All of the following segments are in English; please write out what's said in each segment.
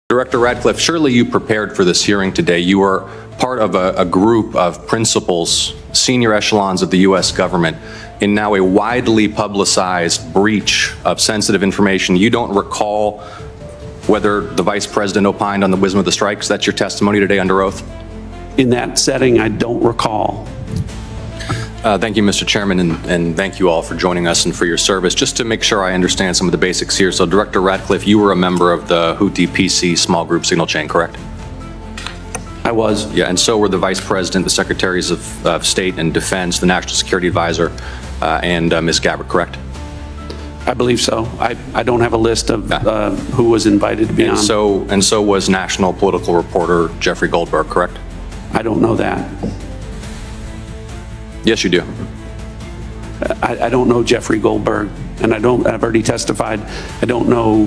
Director Ratcliffe, surely you prepared for this hearing today. You are part of a group of principals, senior echelons of the U.S. government, in now a widely publicized breach of sensitive information. You don't recall whether the Vice President opined on the wisdom of the strikes? That's your testimony today under oath? In that setting, I don't recall. Thank you, Mr. Chairman, and thank you all for joining us and for your service. Just to make sure I understand some of the basics here. So, Director Ratcliffe, you were a member of the Houthi PC small group signal chain, correct? I was. Yeah, and so were the Vice President, the Secretaries of State and Defense, the National Security Advisor, and Ms. Gabbard, correct? I believe so. I don't have a list of who was invited to be on. And so was national political reporter Jeffrey Goldberg, correct? I don't know that. Yes, you do. I don't know Jeffrey Goldberg, and I've already testified. I don't know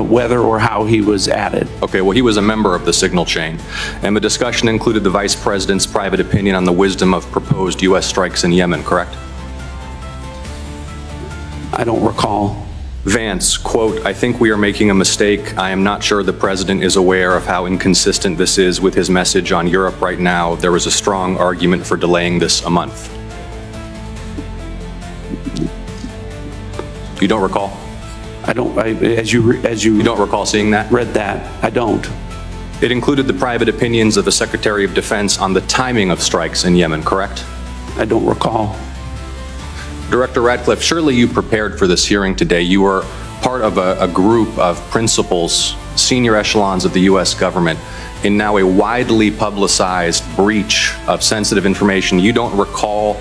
whether or how he was added. Okay, well, he was a member of the signal chain, and the discussion included the Vice President's private opinion on the wisdom of proposed U.S. strikes in Yemen, correct? I don't recall. Vance, quote, "I think we are making a mistake. I am not sure the President is aware of how inconsistent this is with his message on Europe right now. There was a strong argument for delaying this a month." You don't recall? I don't. As you don't recall seeing that? Read that? I don't. It included the private opinions of the Secretary of Defense on the timing of strikes in Yemen, correct? I don't recall. Director Ratcliffe, surely you prepared for this hearing today. You were part of a group of principals, senior echelons of the U.S. government, in now a widely publicized breach of sensitive information. You don't recall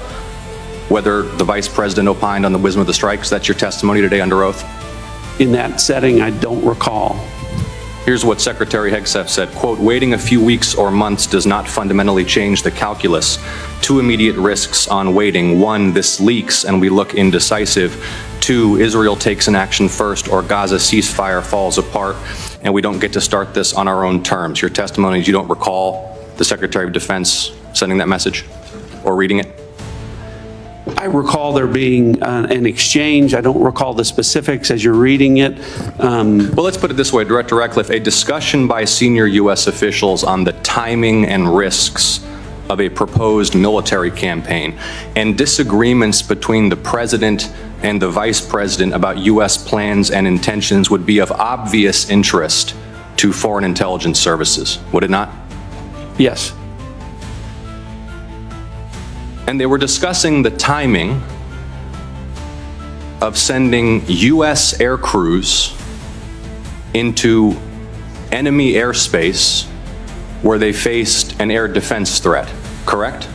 whether the Vice President opined on the wisdom of the strikes? That's your testimony today under oath? In that setting, I don't recall. Here's what Secretary Hegseth said, quote, "Waiting a few weeks or months does not fundamentally change the calculus. Two immediate risks on waiting. One, this leaks and we look indecisive. Two, Israel takes an action first or Gaza ceasefire falls apart and we don't get to start this on our own terms." Your testimony is you don't recall the Secretary of Defense sending that message or reading it? I recall there being an exchange. I don't recall the specifics as you're reading it. Well, let's put it this way, Director Ratcliffe, a discussion by senior U.S. officials on the timing and risks of a proposed military campaign and disagreements between the President and the Vice President about U.S. plans and intentions would be of obvious interest to foreign intelligence services, would it not? Yes. And they were discussing the timing of sending U.S. air crews into enemy airspace where they faced an air defense threat, correct?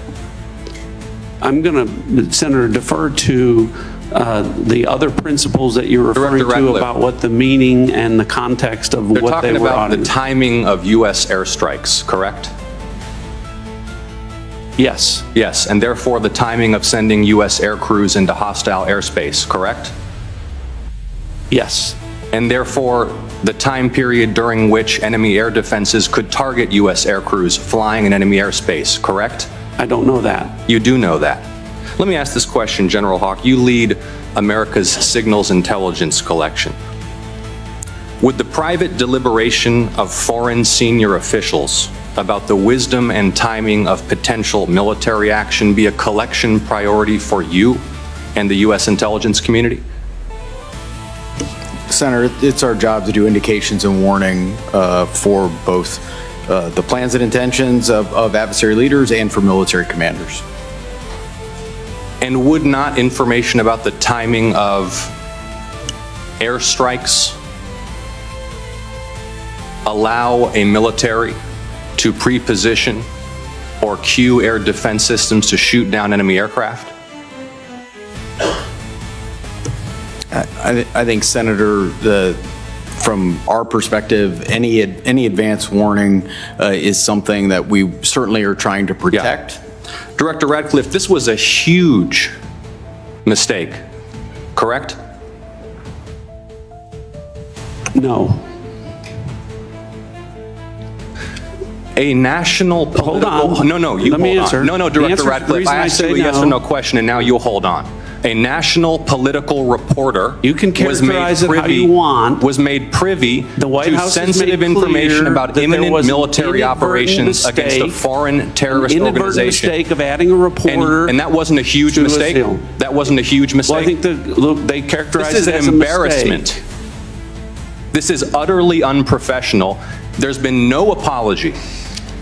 I'm going to, Senator, defer to the other principles that you're referring to about what the meaning and the context of what they were on. They're talking about the timing of U.S. airstrikes, correct? Yes. Yes, and therefore the timing of sending U.S. air crews into hostile airspace, correct? Yes. And therefore the time period during which enemy air defenses could target U.S. air crews flying in enemy airspace, correct? I don't know that. You do know that. Let me ask this question, General Hawk. You lead America's signals intelligence collection. Would the private deliberation of foreign senior officials about the wisdom and timing of potential military action be a collection priority for you and the U.S. intelligence community? Senator, it's our job to do indications and warning for both the plans and intentions of adversary leaders and for military commanders. And would not information about the timing of airstrikes allow a military to pre-position or cue air defense systems to shoot down enemy aircraft? I think, Senator, from our perspective, any advance warning is something that we certainly are trying to protect. Yeah. Director Ratcliffe, this was a huge mistake, correct? No. A national political... Hold on. No, you Let me hold answer. on. No, Director Ratcliffe, I asked you a yes or no question, and now you'll hold on. a national political reporter You can characterize it how you want. was made privy The White to House has made sensitive clear information about that there imminent was an military inadvertent operations against a mistake, foreign terrorist Inadvertent organization. mistake of adding a reporter. And that wasn't a huge to a mistake? seal. That wasn't a huge Well, I mistake? think they characterized This is it as an a mistake. embarrassment. This is utterly unprofessional. There's been no apology.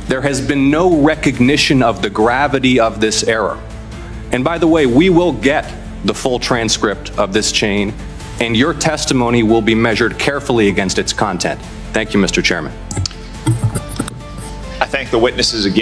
There has been no recognition of the gravity of this error. And by the way, we will get the full transcript of this chain, and your testimony will be measured carefully against its content. Thank you, Mr. Chairman. I thank the witnesses again.